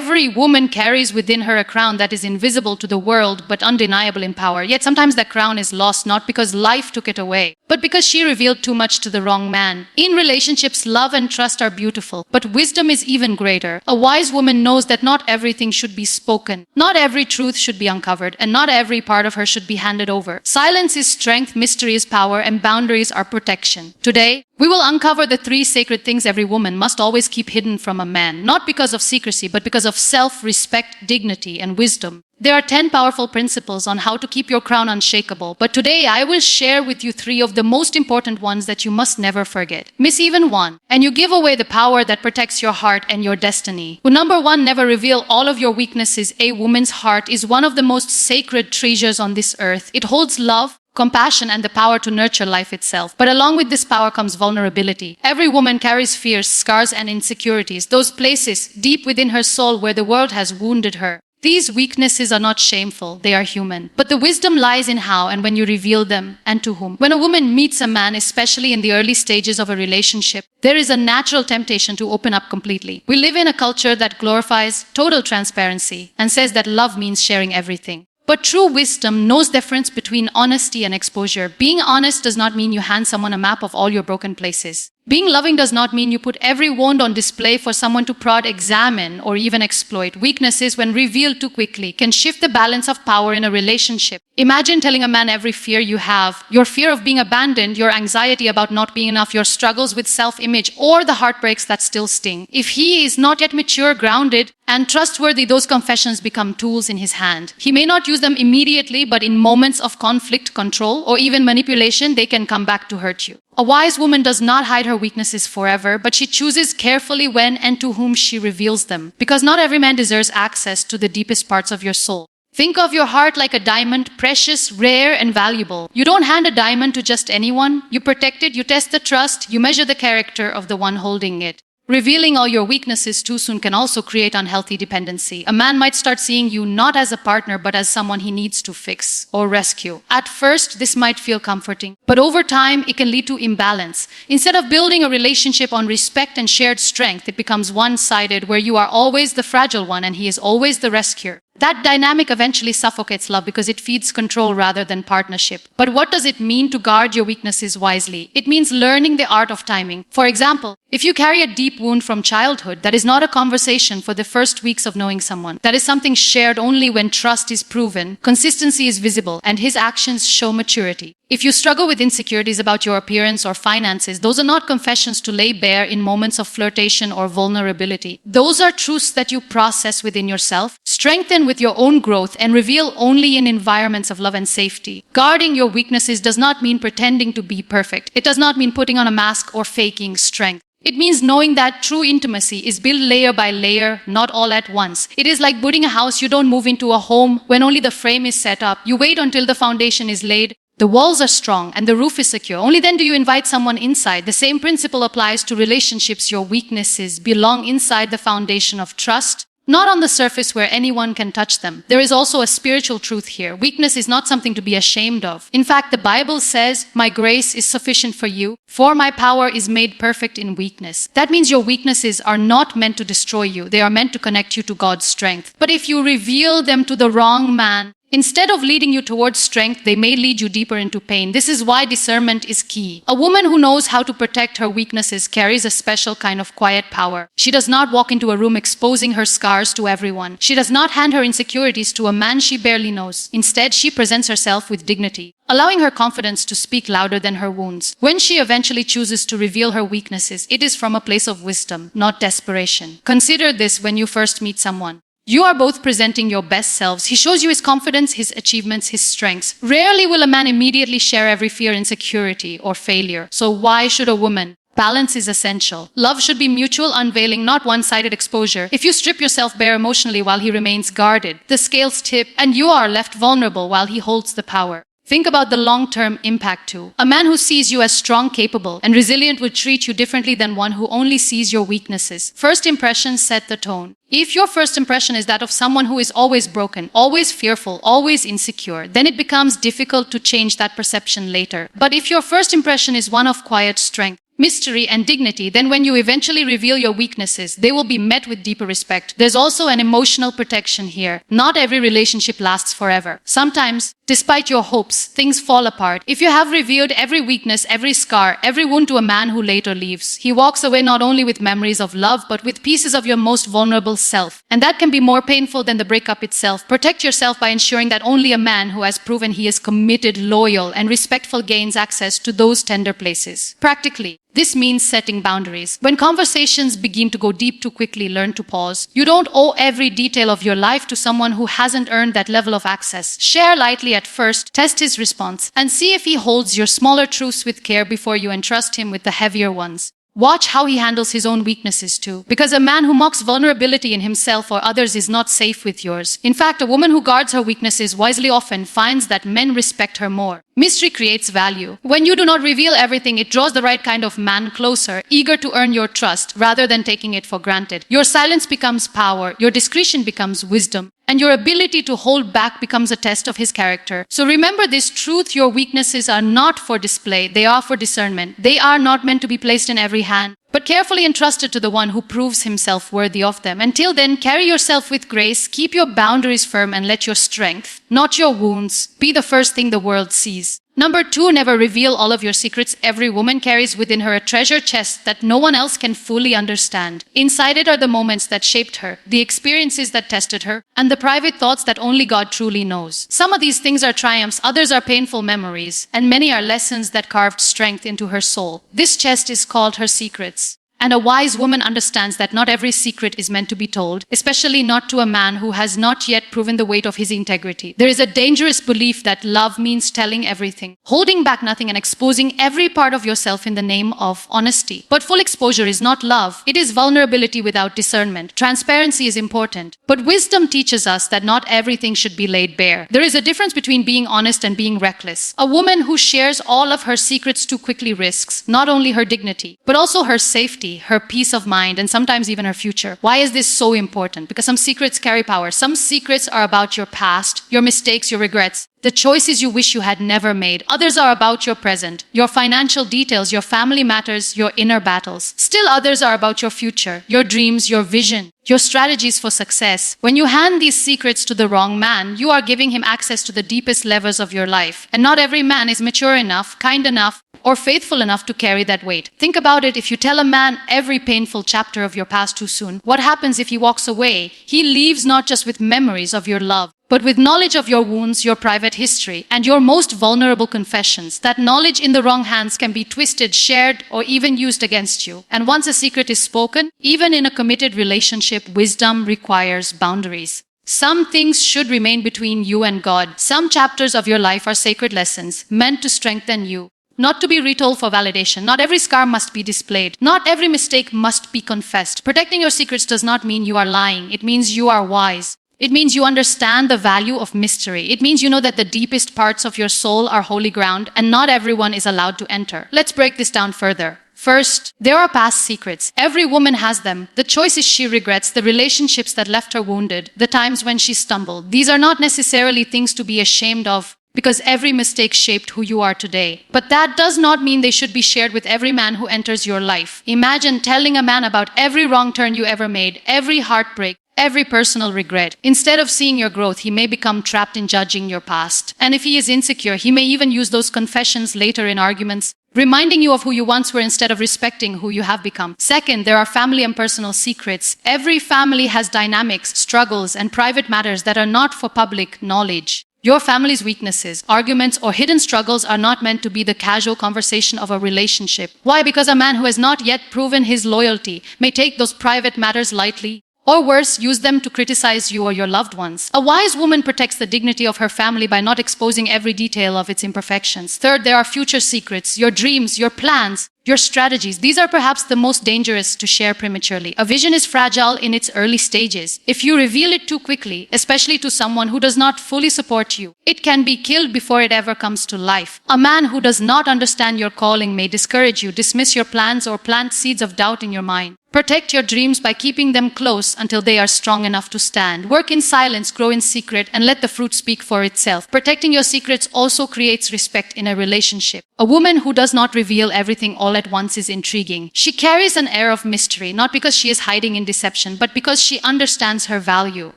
Every woman carries within her a crown that is invisible to the world but undeniable in power. Yet sometimes that crown is lost not because life took it away, but because she revealed too much to the wrong man. In relationships, love and trust are beautiful, but wisdom is even greater. A wise woman knows that not everything should be spoken, not every truth should be uncovered, and not every part of her should be handed over. Silence is strength, mystery is power, and boundaries are protection. Today, we will uncover the 3 sacred things every woman must always keep hidden from a man, not because of secrecy, but because of self-respect, dignity, and wisdom. There are 10 powerful principles on how to keep your crown unshakable, but today I will share with you 3 of the most important ones that you must never forget. Miss even one, and you give away the power that protects your heart and your destiny. Well, number 1, never reveal all of your weaknesses. A woman's heart is one of the most sacred treasures on this earth. It holds love, compassion, and the power to nurture life itself. But along with this power comes vulnerability. Every woman carries fears, scars, and insecurities, those places deep within her soul where the world has wounded her. These weaknesses are not shameful, they are human. But the wisdom lies in how and when you reveal them and to whom. When a woman meets a man, especially in the early stages of a relationship, there is a natural temptation to open up completely. We live in a culture that glorifies total transparency and says that love means sharing everything. But true wisdom knows the difference between honesty and exposure. Being honest does not mean you hand someone a map of all your broken places. Being loving does not mean you put every wound on display for someone to prod, examine, or even exploit. Weaknesses, when revealed too quickly, can shift the balance of power in a relationship. Imagine telling a man every fear you have, your fear of being abandoned, your anxiety about not being enough, your struggles with self-image, or the heartbreaks that still sting. If he is not yet mature, grounded, and trustworthy, those confessions become tools in his hand. He may not use them immediately, but in moments of conflict, control, or even manipulation, they can come back to hurt you. A wise woman does not hide her weaknesses forever, but she chooses carefully when and to whom she reveals them. Because not every man deserves access to the deepest parts of your soul. Think of your heart like a diamond, precious, rare, and valuable. You don't hand a diamond to just anyone. You protect it, you test the trust, you measure the character of the one holding it. Revealing all your weaknesses too soon can also create unhealthy dependency. A man might start seeing you not as a partner, but as someone he needs to fix or rescue. At first, this might feel comforting, but over time, it can lead to imbalance. Instead of building a relationship on respect and shared strength, it becomes one-sided, where you are always the fragile one and he is always the rescuer. That dynamic eventually suffocates love because it feeds control rather than partnership. But what does it mean to guard your weaknesses wisely? It means learning the art of timing. For example, if you carry a deep wound from childhood, that is not a conversation for the first weeks of knowing someone. That is something shared only when trust is proven, consistency is visible, and his actions show maturity. If you struggle with insecurities about your appearance or finances, those are not confessions to lay bare in moments of flirtation or vulnerability. Those are truths that you process within yourself, strengthen with your own growth, and reveal only in environments of love and safety. Guarding your weaknesses does not mean pretending to be perfect. It does not mean putting on a mask or faking strength. It means knowing that true intimacy is built layer by layer, not all at once. It is like building a house. You don't move into a home when only the frame is set up. You wait until the foundation is laid. The walls are strong and the roof is secure. Only then do you invite someone inside. The same principle applies to relationships. Your weaknesses belong inside the foundation of trust, not on the surface where anyone can touch them. There is also a spiritual truth here. Weakness is not something to be ashamed of. In fact, the Bible says, "My grace is sufficient for you, for my power is made perfect in weakness." That means your weaknesses are not meant to destroy you. They are meant to connect you to God's strength. But if you reveal them to the wrong man, instead of leading you towards strength, they may lead you deeper into pain. This is why discernment is key. A woman who knows how to protect her weaknesses carries a special kind of quiet power. She does not walk into a room exposing her scars to everyone. She does not hand her insecurities to a man she barely knows. Instead, she presents herself with dignity, allowing her confidence to speak louder than her wounds. When she eventually chooses to reveal her weaknesses, it is from a place of wisdom, not desperation. Consider this when you first meet someone. You are both presenting your best selves. He shows you his confidence, his achievements, his strengths. Rarely will a man immediately share every fear, insecurity, or failure. So why should a woman? Balance is essential. Love should be mutual unveiling, not one-sided exposure. If you strip yourself bare emotionally while he remains guarded, the scales tip and you are left vulnerable while he holds the power. Think about the long-term impact too. A man who sees you as strong, capable, and resilient will treat you differently than one who only sees your weaknesses. First impressions set the tone. If your first impression is that of someone who is always broken, always fearful, always insecure, then it becomes difficult to change that perception later. But if your first impression is one of quiet strength, mystery, and dignity, then when you eventually reveal your weaknesses, they will be met with deeper respect. There's also an emotional protection here. Not every relationship lasts forever. Sometimes, despite your hopes, things fall apart. If you have revealed every weakness, every scar, every wound to a man who later leaves, he walks away not only with memories of love, but with pieces of your most vulnerable self. And that can be more painful than the breakup itself. Protect yourself by ensuring that only a man who has proven he is committed, loyal, and respectful gains access to those tender places. Practically, this means setting boundaries. When conversations begin to go deep too quickly, learn to pause. You don't owe every detail of your life to someone who hasn't earned that level of access. Share lightly at first, test his response, and see if he holds your smaller truths with care before you entrust him with the heavier ones. Watch how he handles his own weaknesses too, because a man who mocks vulnerability in himself or others is not safe with yours. In fact, a woman who guards her weaknesses wisely often finds that men respect her more. Mystery creates value. When you do not reveal everything, it draws the right kind of man closer, eager to earn your trust rather than taking it for granted. Your silence becomes power, your discretion becomes wisdom, and your ability to hold back becomes a test of his character. So remember this truth: your weaknesses are not for display, they are for discernment. They are not meant to be placed in every hand, but carefully entrusted to the one who proves himself worthy of them. Until then, carry yourself with grace, keep your boundaries firm, and let your strength, not your wounds, be the first thing the world sees. Number 2, never reveal all of your secrets. Every woman carries within her a treasure chest that no one else can fully understand. Inside it are the moments that shaped her, the experiences that tested her, and the private thoughts that only God truly knows. Some of these things are triumphs, others are painful memories, and many are lessons that carved strength into her soul. This chest is called her secrets. And a wise woman understands that not every secret is meant to be told, especially not to a man who has not yet proven the weight of his integrity. There is a dangerous belief that love means telling everything, holding back nothing, and exposing every part of yourself in the name of honesty. But full exposure is not love. It is vulnerability without discernment. Transparency is important, but wisdom teaches us that not everything should be laid bare. There is a difference between being honest and being reckless. A woman who shares all of her secrets too quickly risks not only her dignity, but also her safety, her peace of mind, and sometimes even her future. Why is this so important? Because some secrets carry power. Some secrets are about your past, your mistakes, your regrets, the choices you wish you had never made. Others are about your present, your financial details, your family matters, your inner battles. Still others are about your future, your dreams, your vision, your strategies for success. When you hand these secrets to the wrong man, you are giving him access to the deepest levels of your life. And not every man is mature enough, kind enough, or faithful enough to carry that weight. Think about it. If you tell a man every painful chapter of your past too soon, what happens if he walks away? He leaves not just with memories of your love, but with knowledge of your wounds, your private history, and your most vulnerable confessions. That knowledge in the wrong hands can be twisted, shared, or even used against you. And once a secret is spoken, even in a committed relationship, wisdom requires boundaries. Some things should remain between you and God. Some chapters of your life are sacred lessons, meant to strengthen you, not to be retold for validation. Not every scar must be displayed. Not every mistake must be confessed. Protecting your secrets does not mean you are lying. It means you are wise. It means you understand the value of mystery. It means you know that the deepest parts of your soul are holy ground and not everyone is allowed to enter. Let's break this down further. First, there are past secrets. Every woman has them. The choices she regrets, the relationships that left her wounded, the times when she stumbled. These are not necessarily things to be ashamed of, because every mistake shaped who you are today. But that does not mean they should be shared with every man who enters your life. Imagine telling a man about every wrong turn you ever made, every heartbreak, every personal regret. Instead of seeing your growth, he may become trapped in judging your past. And if he is insecure, he may even use those confessions later in arguments, reminding you of who you once were instead of respecting who you have become. Second, there are family and personal secrets. Every family has dynamics, struggles, and private matters that are not for public knowledge. Your family's weaknesses, arguments, or hidden struggles are not meant to be the casual conversation of a relationship. Why? Because a man who has not yet proven his loyalty may take those private matters lightly, or worse, use them to criticize you or your loved ones. A wise woman protects the dignity of her family by not exposing every detail of its imperfections. Third, there are future secrets, your dreams, your plans, your strategies. These are perhaps the most dangerous to share prematurely. A vision is fragile in its early stages. If you reveal it too quickly, especially to someone who does not fully support you, it can be killed before it ever comes to life. A man who does not understand your calling may discourage you, dismiss your plans, or plant seeds of doubt in your mind. Protect your dreams by keeping them close until they are strong enough to stand. Work in silence, grow in secret, and let the fruit speak for itself. Protecting your secrets also creates respect in a relationship. A woman who does not reveal everything all at once is intriguing. She carries an air of mystery, not because she is hiding in deception, but because she understands her value.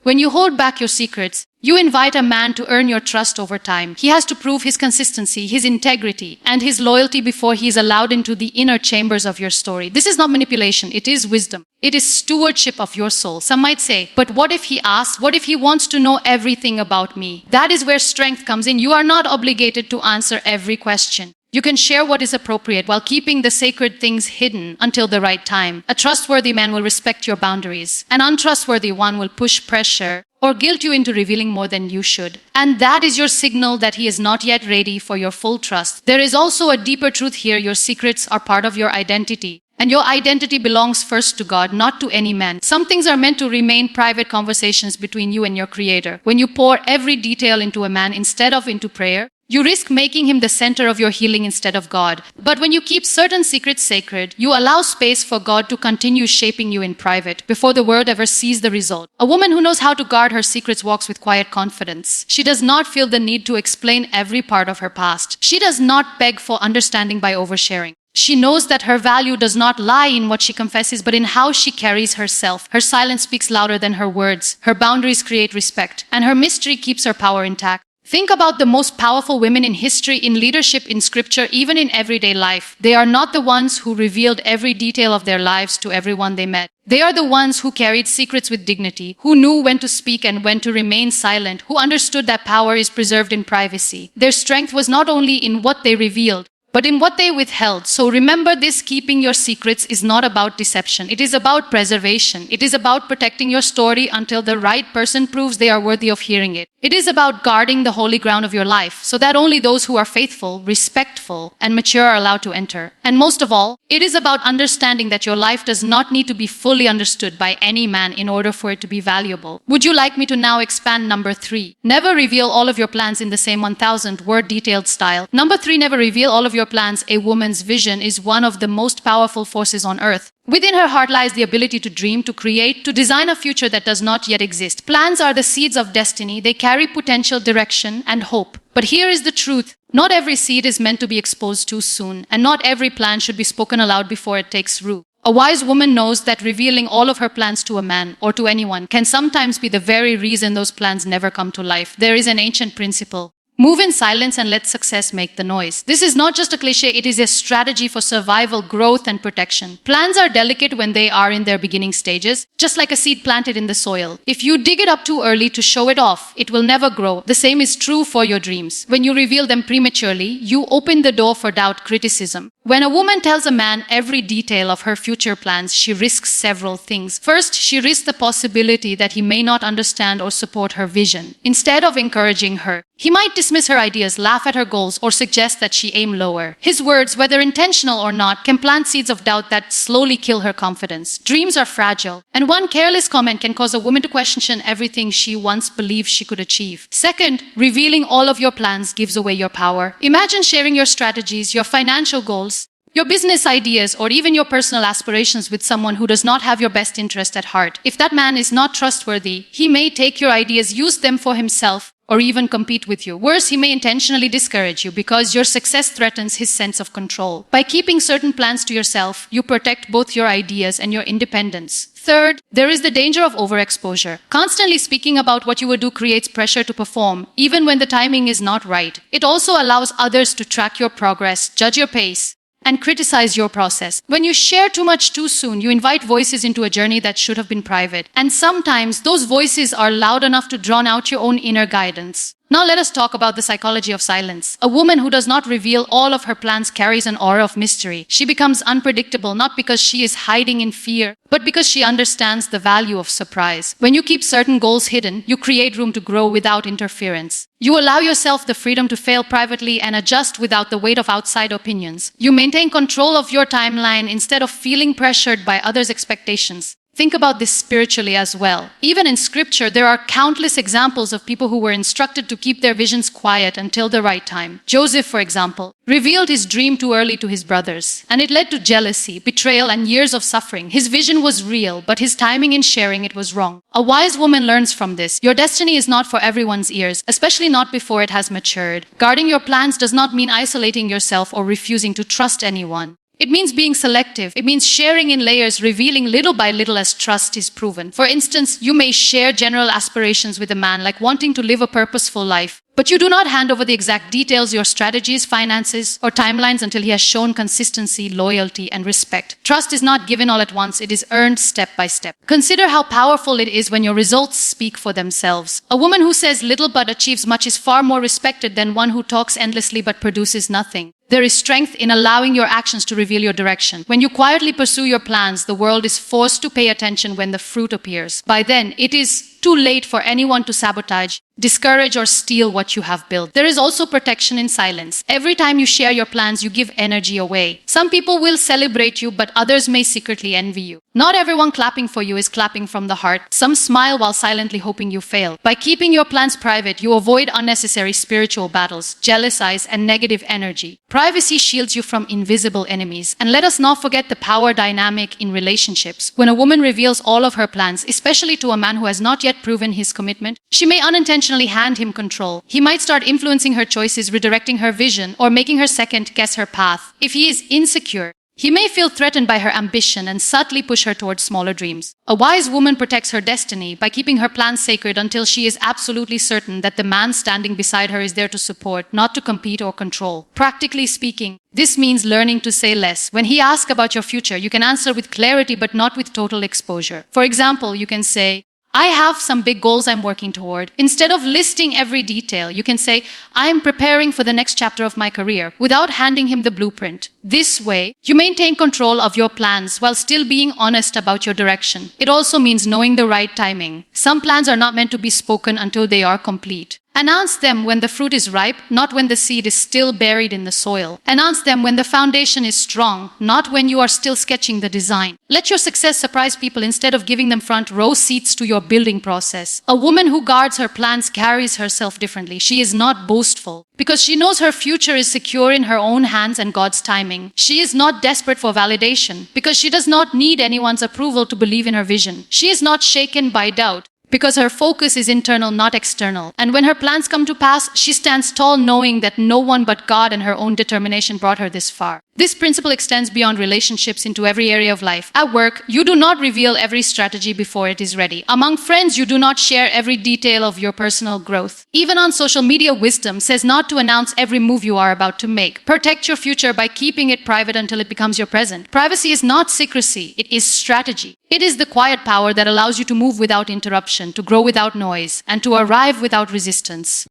When you hold back your secrets, you invite a man to earn your trust over time. He has to prove his consistency, his integrity, and his loyalty before he is allowed into the inner chambers of your story. This is not manipulation, it is wisdom. It is stewardship of your soul. Some might say, but what if he asks? What if he wants to know everything about me? That is where strength comes in. You are not obligated to answer every question. You can share what is appropriate while keeping the sacred things hidden until the right time. A trustworthy man will respect your boundaries. An untrustworthy one will push pressure or guilt you into revealing more than you should. And that is your signal that he is not yet ready for your full trust. There is also a deeper truth here. Your secrets are part of your identity. And your identity belongs first to God, not to any man. Some things are meant to remain private conversations between you and your Creator. When you pour every detail into a man instead of into prayer, you risk making him the center of your healing instead of God. But when you keep certain secrets sacred, you allow space for God to continue shaping you in private before the world ever sees the result. A woman who knows how to guard her secrets walks with quiet confidence. She does not feel the need to explain every part of her past. She does not beg for understanding by oversharing. She knows that her value does not lie in what she confesses, but in how she carries herself. Her silence speaks louder than her words. Her boundaries create respect, and her mystery keeps her power intact. Think about the most powerful women in history, in leadership, in scripture, even in everyday life. They are not the ones who revealed every detail of their lives to everyone they met. They are the ones who carried secrets with dignity, who knew when to speak and when to remain silent, who understood that power is preserved in privacy. Their strength was not only in what they revealed, but in what they withheld. So remember this, keeping your secrets is not about deception. It is about preservation. It is about protecting your story until the right person proves they are worthy of hearing it. It is about guarding the holy ground of your life so that only those who are faithful, respectful, and mature are allowed to enter. And most of all, it is about understanding that your life does not need to be fully understood by any man in order for it to be valuable. Would you like me to now expand number 3? Never reveal all of your plans in the same 1,000-word detailed style. Number 3, never reveal all of your plans. A woman's vision is one of the most powerful forces on earth. Within her heart lies the ability to dream, to create, to design a future that does not yet exist. Plans are the seeds of destiny. They carry potential, direction, and hope. But here is the truth. Not every seed is meant to be exposed too soon, and not every plan should be spoken aloud before it takes root. A wise woman knows that revealing all of her plans to a man or to anyone can sometimes be the very reason those plans never come to life. There is an ancient principle. Move in silence and let success make the noise. This is not just a cliche, it is a strategy for survival, growth, and protection. Plans are delicate when they are in their beginning stages, just like a seed planted in the soil. If you dig it up too early to show it off, it will never grow. The same is true for your dreams. When you reveal them prematurely, you open the door for doubt, criticism. When a woman tells a man every detail of her future plans, she risks several things. First, she risks the possibility that he may not understand or support her vision. Instead of encouraging her, he might dismiss her ideas, laugh at her goals, or suggest that she aim lower. His words, whether intentional or not, can plant seeds of doubt that slowly kill her confidence. Dreams are fragile, and one careless comment can cause a woman to question everything she once believed she could achieve. Second, revealing all of your plans gives away your power. Imagine sharing your strategies, your financial goals, your business ideas, or even your personal aspirations with someone who does not have your best interest at heart. If that man is not trustworthy, he may take your ideas, use them for himself, or even compete with you. Worse, he may intentionally discourage you because your success threatens his sense of control. By keeping certain plans to yourself, you protect both your ideas and your independence. Third, there is the danger of overexposure. Constantly speaking about what you will do creates pressure to perform, even when the timing is not right. It also allows others to track your progress, judge your pace, and criticize your process. When you share too much too soon, you invite voices into a journey that should have been private. And sometimes those voices are loud enough to drown out your own inner guidance. Now let us talk about the psychology of silence. A woman who does not reveal all of her plans carries an aura of mystery. She becomes unpredictable not because she is hiding in fear, but because she understands the value of surprise. When you keep certain goals hidden, you create room to grow without interference. You allow yourself the freedom to fail privately and adjust without the weight of outside opinions. You maintain control of your timeline instead of feeling pressured by others' expectations. Think about this spiritually as well. Even in scripture, there are countless examples of people who were instructed to keep their visions quiet until the right time. Joseph, for example, revealed his dream too early to his brothers, and it led to jealousy, betrayal, and years of suffering. His vision was real, but his timing in sharing it was wrong. A wise woman learns from this. Your destiny is not for everyone's ears, especially not before it has matured. Guarding your plans does not mean isolating yourself or refusing to trust anyone. It means being selective. It means sharing in layers, revealing little by little as trust is proven. For instance, you may share general aspirations with a man, like wanting to live a purposeful life, but you do not hand over the exact details, your strategies, finances, or timelines until he has shown consistency, loyalty, and respect. Trust is not given all at once, it is earned step by step. Consider how powerful it is when your results speak for themselves. A woman who says little but achieves much is far more respected than one who talks endlessly but produces nothing. There is strength in allowing your actions to reveal your direction. When you quietly pursue your plans, the world is forced to pay attention when the fruit appears. By then, it is too late for anyone to sabotage, discourage, or steal what you have built. There is also protection in silence. Every time you share your plans, you give energy away. Some people will celebrate you, but others may secretly envy you. Not everyone clapping for you is clapping from the heart. Some smile while silently hoping you fail. By keeping your plans private, you avoid unnecessary spiritual battles, jealous eyes, and negative energy. Privacy shields you from invisible enemies. And let us not forget the power dynamic in relationships. When a woman reveals all of her plans, especially to a man who has not yet proven his commitment, she may unintentionally hand him control. He might start influencing her choices, redirecting her vision, or making her second guess her path. If he is insecure, he may feel threatened by her ambition and subtly push her towards smaller dreams. A wise woman protects her destiny by keeping her plans sacred until she is absolutely certain that the man standing beside her is there to support, not to compete or control. Practically speaking, this means learning to say less. When he asks about your future, you can answer with clarity but not with total exposure. For example, you can say, I have some big goals I'm working toward. Instead of listing every detail, you can say, I am preparing for the next chapter of my career, without handing him the blueprint. This way, you maintain control of your plans while still being honest about your direction. It also means knowing the right timing. Some plans are not meant to be spoken until they are complete. Announce them when the fruit is ripe, not when the seed is still buried in the soil. Announce them when the foundation is strong, not when you are still sketching the design. Let your success surprise people instead of giving them front row seats to your building process. A woman who guards her plans carries herself differently. She is not boastful because she knows her future is secure in her own hands and God's timing. She is not desperate for validation because she does not need anyone's approval to believe in her vision. She is not shaken by doubt because her focus is internal, not external. And when her plans come to pass, she stands tall knowing that no one but God and her own determination brought her this far. This principle extends beyond relationships into every area of life. At work, you do not reveal every strategy before it is ready. Among friends, you do not share every detail of your personal growth. Even on social media, wisdom says not to announce every move you are about to make. Protect your future by keeping it private until it becomes your present. Privacy is not secrecy, it is strategy. It is the quiet power that allows you to move without interruption, to grow without noise, and to arrive without resistance.